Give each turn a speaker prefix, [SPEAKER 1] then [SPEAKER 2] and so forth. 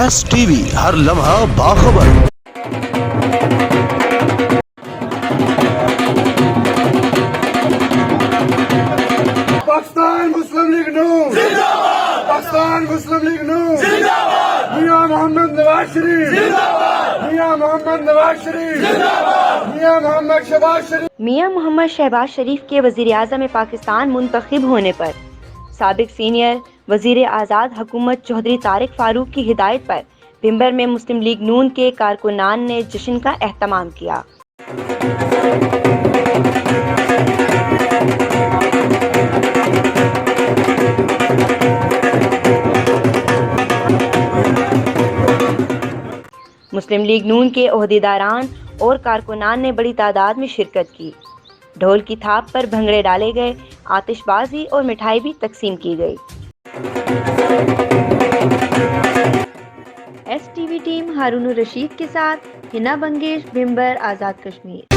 [SPEAKER 1] STV ہر لمحہ باخبر۔
[SPEAKER 2] پاکستان مسلم league نون زندہ باد، پاکستان مسلم لیگ نون زندہ باد، میاں محمد نواز شریف زندہ باد، میاں محمد نواز شریف زندہ باد، میاں محمد شہباز شریف۔
[SPEAKER 3] میاں محمد شہباز شریف کے وزیر اعظم پاکستان منتخب ہونے پر سابق سینئر وزیر آزاد حکومت چودھری طارق فاروق کی ہدایت پر بھمبر میں مسلم لیگ نون کے کارکنان نے جشن کا اہتمام کیا۔ مسلم لیگ نون کے عہدیداران اور کارکنان نے بڑی تعداد میں شرکت کی۔ ڈھول کی تھاپ پر بھنگڑے ڈالے گئے، آتش بازی اور مٹھائی بھی تقسیم کی گئی۔ STV ٹیم ہارون الرشید کے ساتھ ہنا بنگیش، بھمبر، آزاد کشمیر۔